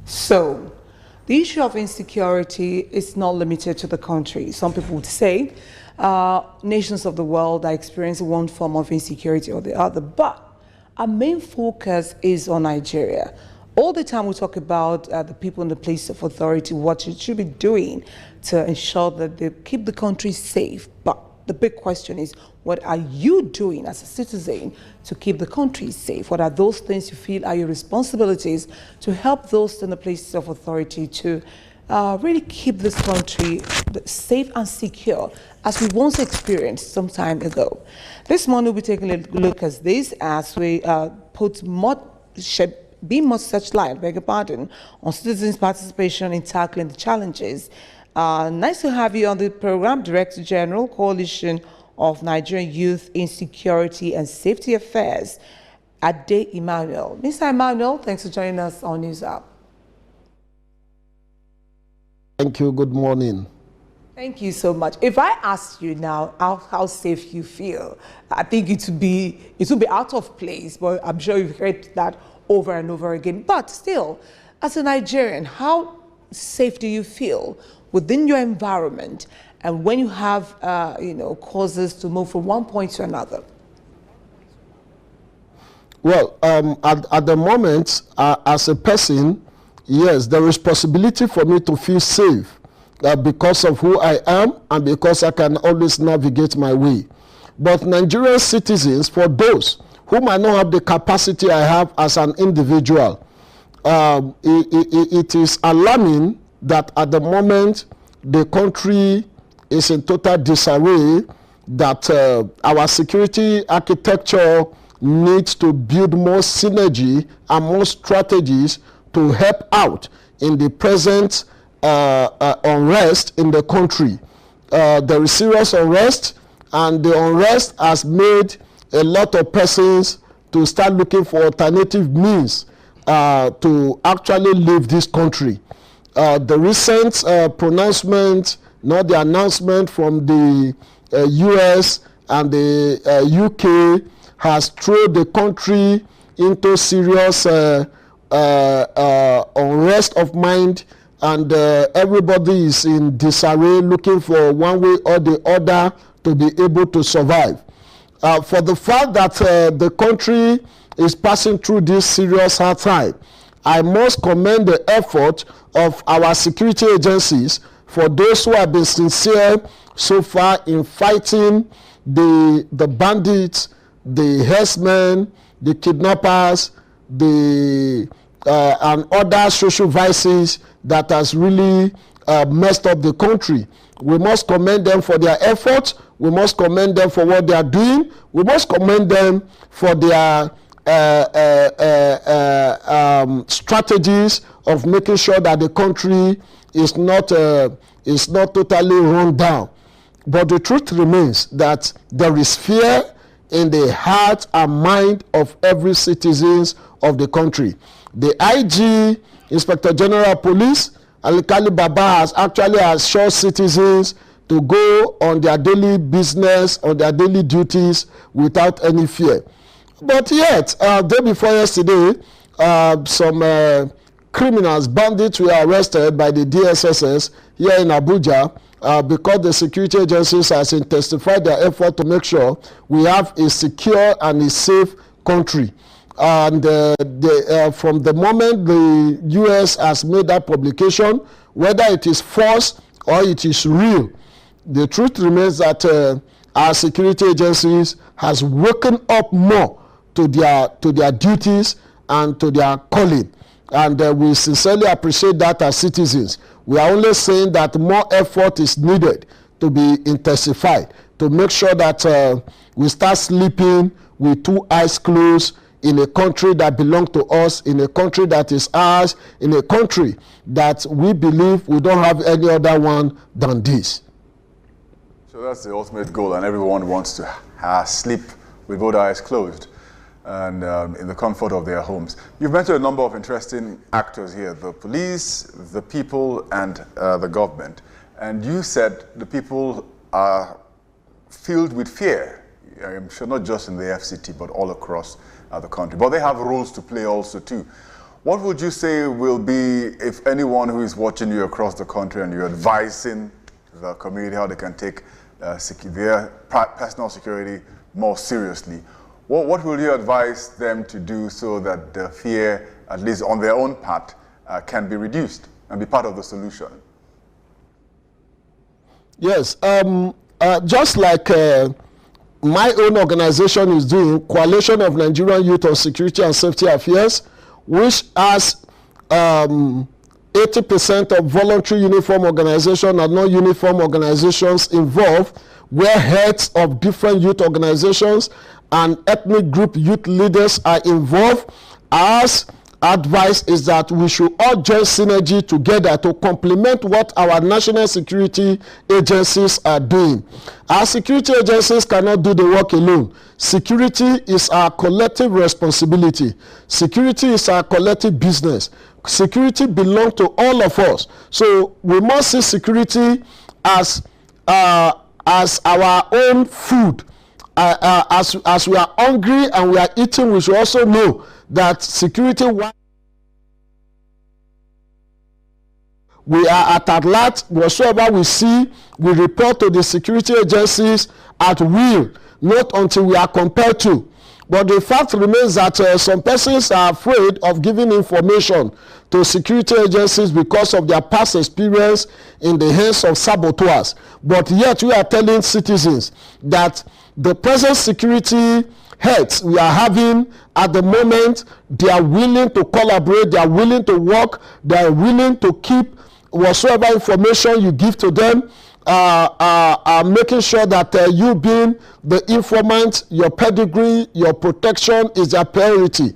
So, the issue of insecurity is not limited to the country. Some people would say nations of the world are experiencing one form of insecurity or the other, but our main focus is on Nigeria. All the time we talk about the people in the place of authority, what you should be doing to ensure that they keep the country safe. But the big question is, what are you doing as a citizen to keep the country safe? What are those things you feel are your responsibilities to help those in the places of authority to really keep this country safe and secure, as we once experienced some time ago? This morning we'll be taking a look at this as we put be much such light, beg your pardon, on citizens' participation in tackling the challenges. Nice to have you on the program, Director General, Coalition of Nigerian Youth Insecurity and Safety Affairs, Ade Emmanuel. Mr. Emmanuel, thanks for joining us on News Up. Thank you. Good morning. Thank you so much. If I ask you now how safe you feel, I think it would be out of place, but I'm sure you've heard that over and over again. But still, as a Nigerian, how safe do you feel within your environment and when you have causes to move from one point to another? Well, at the moment, as a person, yes, there is possibility for me to feel safe because of who I am and because I can always navigate my way. But Nigerian citizens, for those who might not have the capacity I have as an individual, it is alarming that at the moment the country is in total disarray, that our security architecture needs to build more synergy and more strategies to help out in the present unrest in the country. There is serious unrest, and the unrest has made a lot of persons to start looking for alternative means to actually leave this country. The recent pronouncement, not the announcement from the US and the UK, has thrown the country into serious unrest of mind, and everybody is in disarray, looking for one way or the other to be able to survive. For the fact that the country is passing through this serious hard time, I must commend the effort of our security agencies, for those who have been sincere so far in fighting the bandits, the herdsmen, the kidnappers, and other social vices that has really messed up the country. We must commend them for their efforts. We must commend them for what they are doing. We must commend them for their strategies of making sure that the country is not totally run down. But the truth remains that there is fear in the heart and mind of every citizen of the country. The IG, Inspector General of Police, Alikali Baba, has actually assured citizens to go on their daily business, on their daily duties without any fear. But yet, day before yesterday, some criminals, bandits, were arrested by the DSSS here in Abuja because the security agencies has intensified their effort to make sure we have a secure and a safe country. And from the moment the US has made that publication, whether it is false or it is real, the truth remains that our security agencies has woken up more to their duties and to their calling. And we sincerely appreciate that as citizens. We are only saying that more effort is needed to be intensified, to make sure that we start sleeping with two eyes closed in a country that belongs to us, in a country that is ours, in a country that we believe we don't have any other one than this. So that's the ultimate goal, and everyone wants to sleep with both eyes closed and in the comfort of their homes. You've mentioned a number of interesting actors here, the police, the people, and the government. And you said the people are filled with fear. I'm sure not just in the FCT, but all across the country. But they have roles to play also too. What would you say will be, if anyone who is watching you across the country and you're advising the community how they can take their personal security more seriously, what will you advise them to do so that the fear, at least on their own part, can be reduced and be part of the solution? Yes, just like my own organization is doing, Coalition of Nigerian Youth on Security and Safety Affairs, which has 80% of voluntary uniform organization and non-uniform organizations involved, where heads of different youth organizations and ethnic group youth leaders are involved. As advice is that we should all join synergy together to complement what our national security agencies are doing. Our security agencies cannot do the work alone. Security is our collective responsibility. Security is our collective business. Security belongs to all of us. So we must see security as our own food. As we are hungry and we are eating, we should also know that security, we are at alert. Whatsoever we see, we report to the security agencies at will, not until we are compelled to. But the fact remains that some persons are afraid of giving information to security agencies because of their past experience in the hands of saboteurs. But yet we are telling citizens that the present security heads we are having at the moment, they are willing to collaborate, they are willing to work, they are willing to keep whatsoever information you give to them, making sure that you being the informant, your pedigree, your protection is their priority.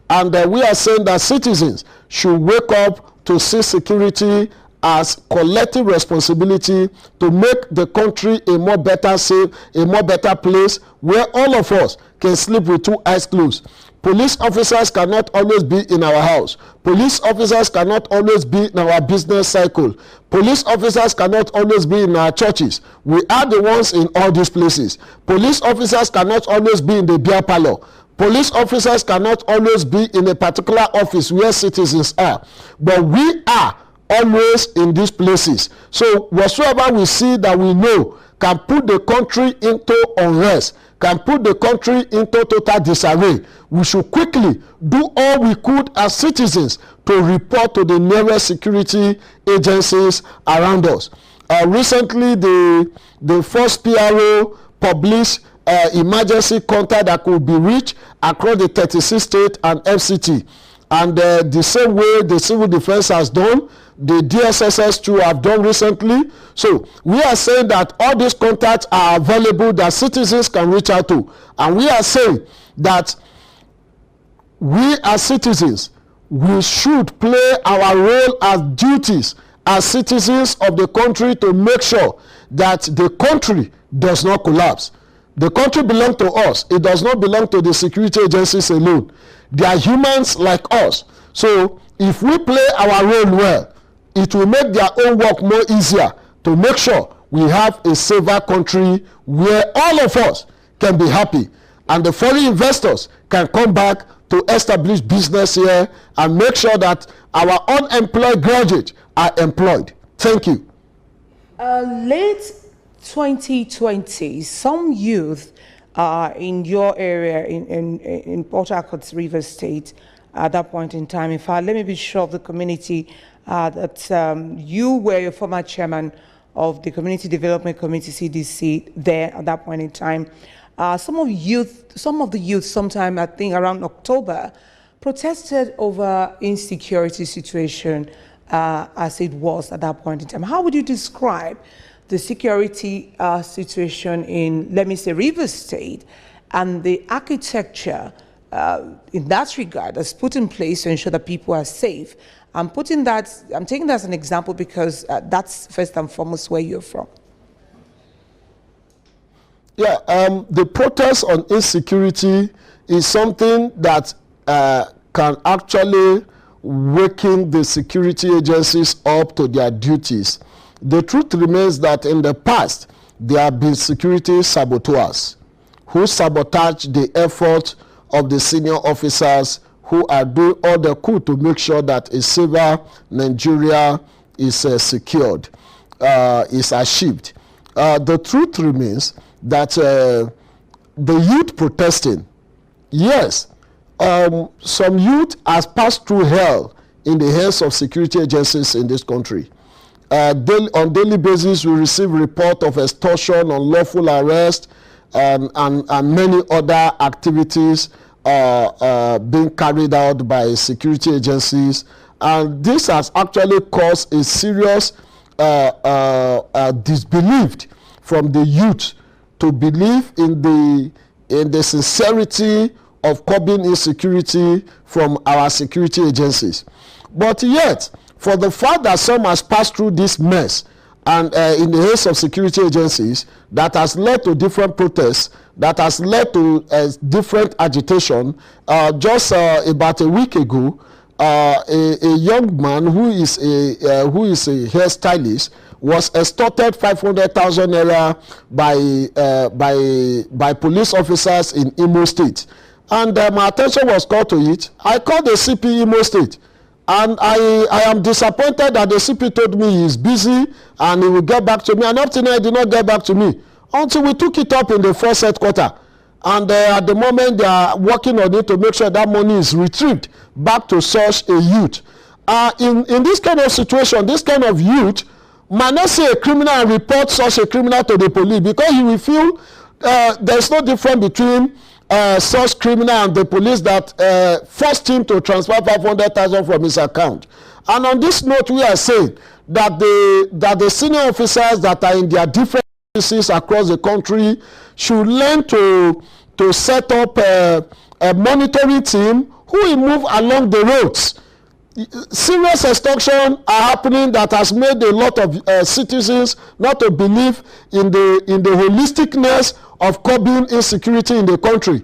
And we are saying that citizens should wake up to see security as collective responsibility to make the country a more better safe, a more better place where all of us can sleep with two eyes closed. Police officers cannot always be in our house. Police officers cannot always be in our business cycle. Police officers cannot always be in our churches. We are the ones in all these places. Police officers cannot always be in the beer parlor. Police officers cannot always be in a particular office where citizens are. But we are always in these places. So whatsoever we see that we know can put the country into unrest, can put the country into total disarray, we should quickly do all we could as citizens to report to the nearest security agencies around us. Recently, the first PRO published emergency contact that could be reached across the 36 states and FCT. And the same way the civil defense has done, the DSSS too have done recently. So we are saying that all these contacts are available that citizens can reach out to. And we are saying that we as citizens, we should play our role as duties as citizens of the country to make sure that the country does not collapse. The country belongs to us. It does not belong to the security agencies alone. They are humans like us. So if we play our role well, it will make their own work more easier to make sure we have a safer country where all of us can be happy and the foreign investors can come back to establish business here and make sure that our unemployed graduates are employed. Thank you. Late 2020, some youth in your area in Port Harcourt, Rivers State, at that point in time, in fact, let me be sure of the community that you were a former chairman of the Community Development Committee, CDC, there at that point in time. Some of the youth, sometime I think around October, protested over insecurity situation as it was at that point in time. How would you describe the security situation in, let me say, Rivers State, and the architecture in that regard that's put in place to ensure that people are safe? I'm taking that as an example because that's first and foremost where you're from. Yeah, the protest on insecurity is something that can actually waken the security agencies up to their duties. The truth remains that in the past, there have been security saboteurs who sabotage the effort of the senior officers who are doing all they could to make sure that a safer Nigeria is secured, is achieved. The truth remains that the youth protesting, yes, some youth has passed through hell in the hands of security agencies in this country. On daily basis, we receive report of extortion, unlawful arrest, and many other activities being carried out by security agencies. And this has actually caused a serious disbelief from the youth to believe in the sincerity of curbing insecurity from our security agencies. But yet, for the fact that some has passed through this mess and in the hands of security agencies, that has led to different protests, that has led to different agitation. Just about a week ago, a young man who is a hairstylist was extorted 500,000 naira by police officers in Imo State, and my attention was called to it. I called the CP Imo State, and I am disappointed that the CP told me he is busy and he will get back to me, and up to now he did not get back to me until we took it up in the first headquarters. And at the moment they are working on it to make sure that money is retrieved back to such a youth. In this kind of situation, this kind of youth might not see a criminal and report such a criminal to the police, because he will feel there's no difference between such criminal and the police that forced him to transfer 500,000 from his account. And on this note, we are saying that the senior officers that are in their different offices across the country should learn to set up a monitoring team who will move along the roads. Serious extortion are happening that has made a lot of citizens not to believe in the holisticness of curbing insecurity in the country.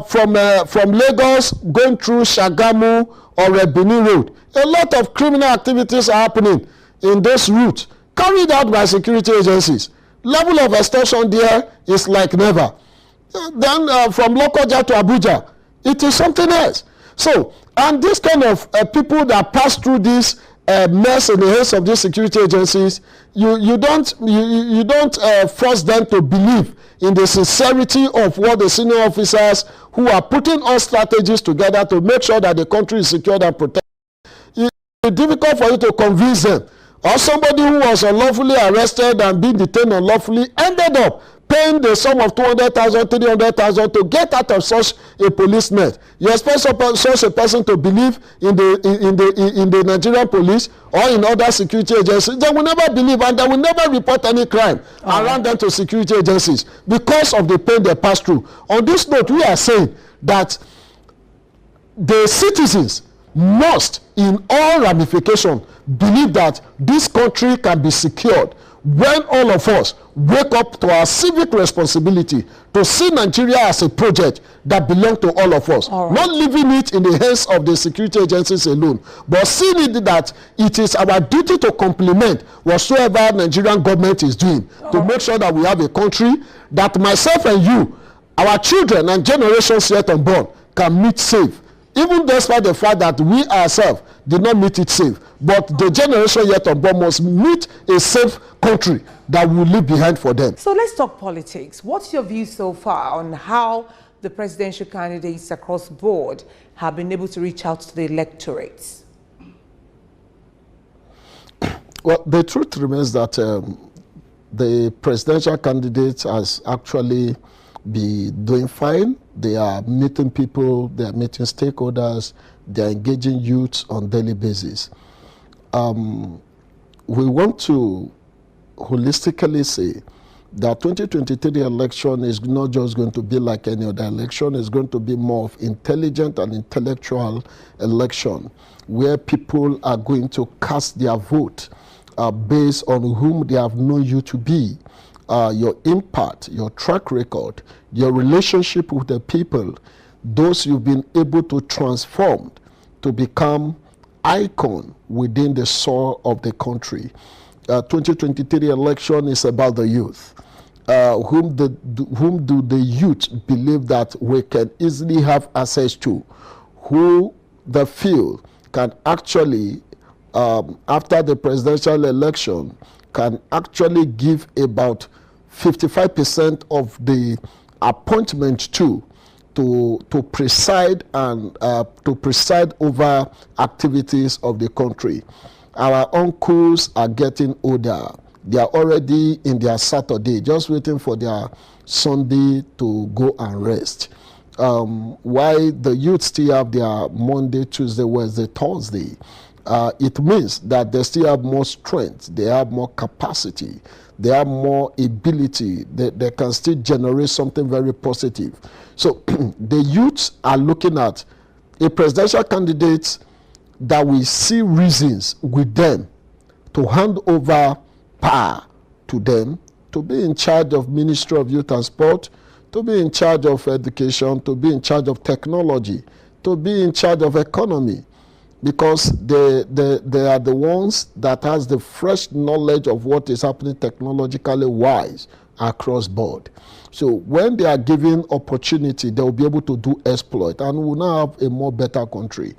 From Lagos going through Shagamu or Benin Road, a lot of criminal activities are happening in this route, carried out by security agencies. Level of extortion there is like never. Then from Lokoja to Abuja, it is something else. So, and this kind of people that pass through this mess in the hands of these security agencies, you don't force them to believe in the sincerity of what the senior officers who are putting all strategies together to make sure that the country is secured and protected. It's difficult for you to convince them. Or somebody who was unlawfully arrested and being detained unlawfully ended up paying the sum of 200,000, 300,000 to get out of such a police net. You expect such a person to believe in the Nigerian police or in other security agencies? They will never believe, and they will never report any crime around them to security agencies because of the pain they pass through. On this note, we are saying that the citizens must, in all ramifications, believe that this country can be secured when all of us wake up to our civic responsibility to see Nigeria as a project that belongs to all of us. All right. Not leaving it in the hands of the security agencies alone, but seeing it that it is our duty to complement whatsoever Nigerian government is doing to make sure that we have a country that myself and you, our children and generations yet unborn, can meet safe. Even despite the fact that we ourselves did not meet it safe, but the generation yet unborn must meet a safe country that will leave behind for them. So let's talk politics. What's your view so far on how the presidential candidates across the board have been able to reach out to the electorates? Well, the truth remains that the presidential candidates has actually been doing fine. They are meeting people, they are meeting stakeholders, they are engaging youths on a daily basis. We want to holistically say that 2023 election is not just going to be like any other election. It's going to be more of intelligent and intellectual election where people are going to cast their vote based on whom they have known you to be. Your impact, your track record, your relationship with the people, those you've been able to transform to become icon within the soul of the country. 2023 election is about the youth. Whom do the youth believe that we can easily have access to? who the field can actually, after the presidential election, can actually give about 55% of the appointment to preside and to preside over activities of the country. Our uncles are getting older. They are already in their Saturday, just waiting for their Sunday to go and rest. Why the youth still have their Monday, Tuesday, Wednesday, Thursday, it means that they still have more strength, they have more capacity, they have more ability, they can still generate something very positive. So the youths are looking at a presidential candidate that we see reasons with them to hand over power to them, to be in charge of Ministry of Youth and Sport, to be in charge of education, to be in charge of technology, to be in charge of economy, because they are the ones that has the fresh knowledge of what is happening technologically wise across board. So when they are given opportunity, they will be able to do exploit, and we will now have a more better country.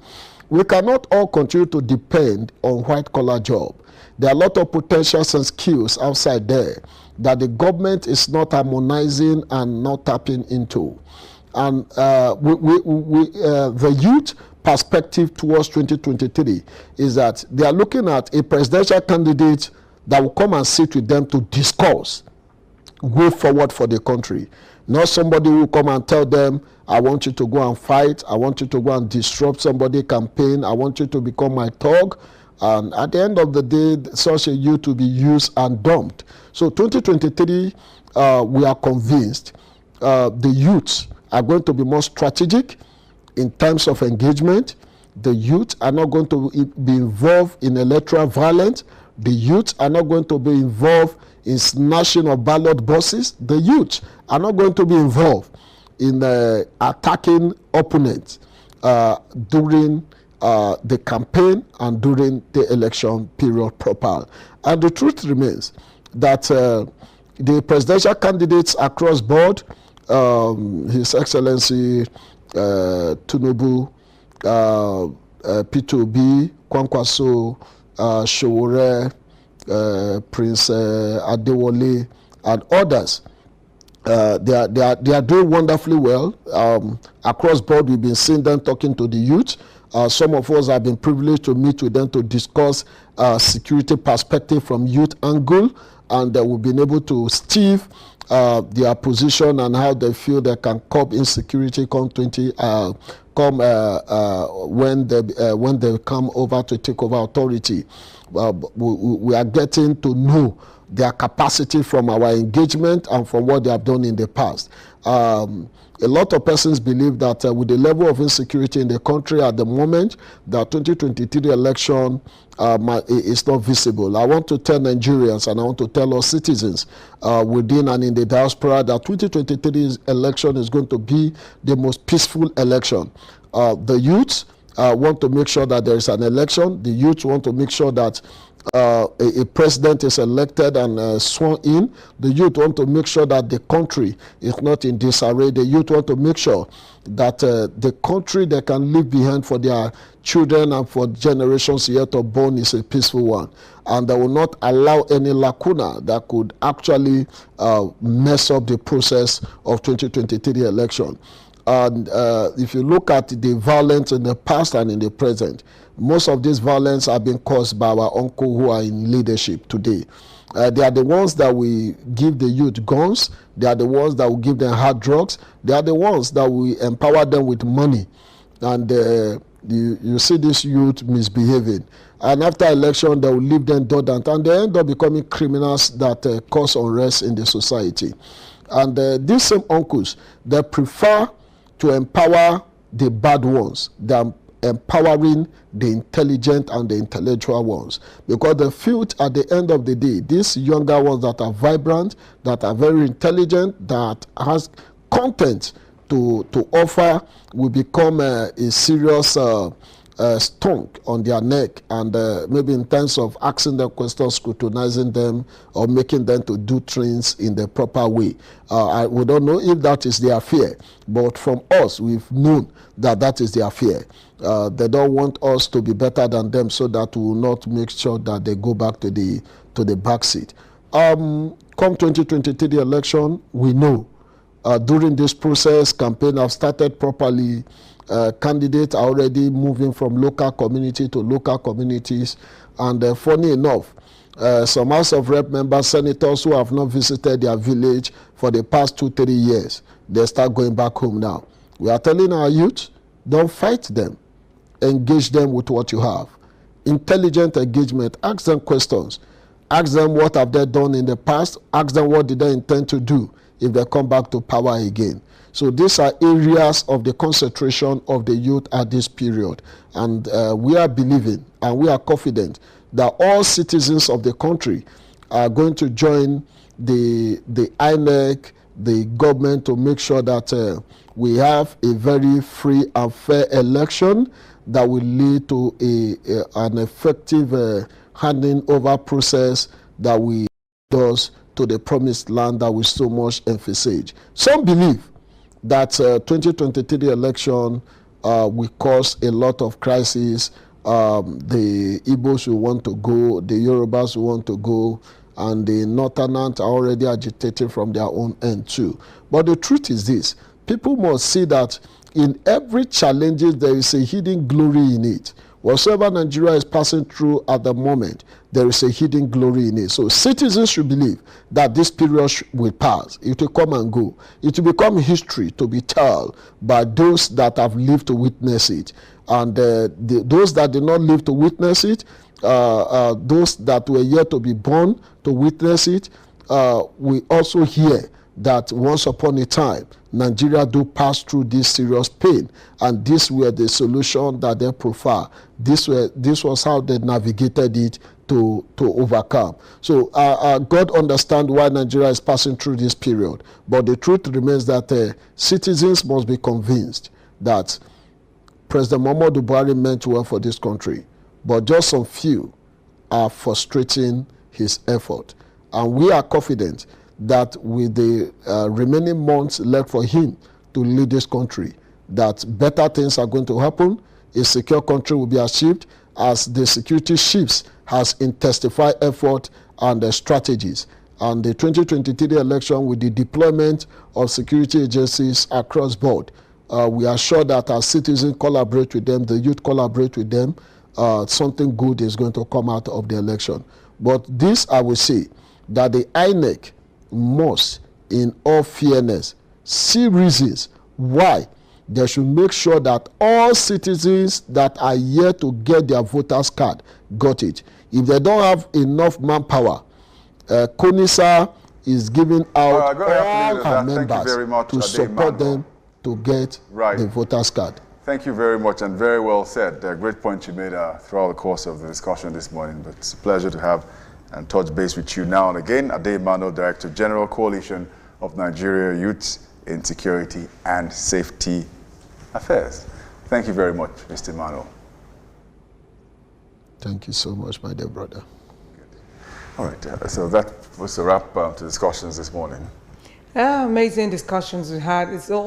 We cannot all continue to depend on white-collar job. There are a lot of potentials and skills outside there that the government is not harmonizing and not tapping into. And the youth perspective towards 2023 is that they are looking at a presidential candidate that will come and sit with them to discuss way forward for the country. Not somebody who will come and tell them, I want you to go and fight, I want you to go and disrupt somebody's campaign, I want you to become my thug. And at the end of the day, such a youth to be used and dumped. So 2023, we are convinced the youths are going to be more strategic in terms of engagement. The youth are not going to be involved in electoral violence. The youth are not going to be involved in snatching of ballot boxes. The youth are not going to be involved in attacking opponents during the campaign and during the election period proper. And the truth remains that the presidential candidates across board, His Excellency Tinubu, P2B, Kwankwaso, Showore, Prince Adewale, and others, they are doing wonderfully well. Across board, we've been seeing them talking to the youth. Some of us have been privileged to meet with them to discuss security perspective from youth angle, and we've been able to stave their position and how they feel they can curb insecurity when they come over to take over authority. We are getting to know their capacity from our engagement and from what they have done in the past. A lot of persons believe that with the level of insecurity in the country at the moment, the 2023 election is not visible. I want to tell Nigerians and I want to tell all citizens within and in the diaspora that 2023 election is going to be the most peaceful election. The youth want to make sure that there is an election. The youth want to make sure that a president is elected and sworn in. The youth want to make sure that the country is not in disarray. The youth want to make sure that the country they can leave behind for their children and for generations yet unborn is a peaceful one. And they will not allow any lacuna that could actually mess up the process of 2023 election. And if you look at the violence in the past and in the present, most of this violence have been caused by our uncle who are in leadership today. They are the ones that we give the youth guns. They are the ones that will give them hard drugs. They are the ones that we empower them with money. And you see this youth misbehaving. And after election, they will leave them dormant. And they end up becoming criminals that cause unrest in the society. And these same uncles, they prefer to empower the bad ones than empowering the intelligent and the intellectual ones, because they feel at the end of the day, these younger ones that are vibrant, that are very intelligent, that has content to offer, will become a serious stunk on their neck, and maybe in terms of asking them questions, scrutinizing them, or making them to do things in the proper way. We don't know if that is their fear, but from us, we've known that that is their fear. They don't want us to be better than them, so that we will not make sure that they go back to the back seat. Come 2023 election, we know during this process, campaign have started properly. Candidates are already moving from local community to local communities, and funny enough, some House of Rep members, senators who have not visited their village for the past 2-3 years, they start going back home now. We are telling our youth, don't fight them, engage them with what you have. Intelligent engagement, ask them questions, ask them what have they done in the past, ask them what did they intend to do if they come back to power again. So these are areas of the concentration of the youth at this period. And we are believing and we are confident that all citizens of the country are going to join the INEC, the government, to make sure that we have a very free and fair election that will lead to an effective handing over process that we does to the promised land that we so much emphasize. Some believe that 2023 election will cause a lot of crises. The Igbos will want to go, the Yorubas will want to go, and the Northerners are already agitating from their own end too. But the truth is this: people must see that in every challenge there is a hidden glory in it. Whatsoever Nigeria is passing through at the moment, there is a hidden glory in it. So citizens should believe that this period will pass. It will come and go. It will become history to be told by those that have lived to witness it. And those that did not live to witness it, those that were yet to be born to witness it, we also hear that once upon a time, Nigeria do pass through this serious pain, and this were the solution that they prefer. This was how they navigated it to overcome. So God understands why Nigeria is passing through this period, but the truth remains that citizens must be convinced that President Muhammadu Buhari meant well for this country, but just some few are frustrating his effort. And we are confident that with the remaining months left for him to lead this country, that better things are going to happen. A secure country will be achieved as the security chiefs has intensified effort and strategies. And the 2023 election, with the deployment of security agencies across board, we are sure that our citizens collaborate with them, the youth collaborate with them, something good is going to come out of the election. But this, I will say, that the INEC must, in all fairness, see reasons why they should make sure that all citizens that are here to get their voters card got it. If they don't have enough manpower, CONISA is giving out all her members to support them to get the voters card. Thank you very much, and very well said. Great point you made throughout the course of the discussion this morning. But it's a pleasure to have and touch base with you now and again. Ade Emmanuel, Director General, Coalition of Nigeria Youths in Security and Safety Affairs. Thank you very much, Mr. Emmanuel. Thank you so much, my dear brother. Good. All right, so that was a wrap to discussions this morning. Amazing discussions we had. It's all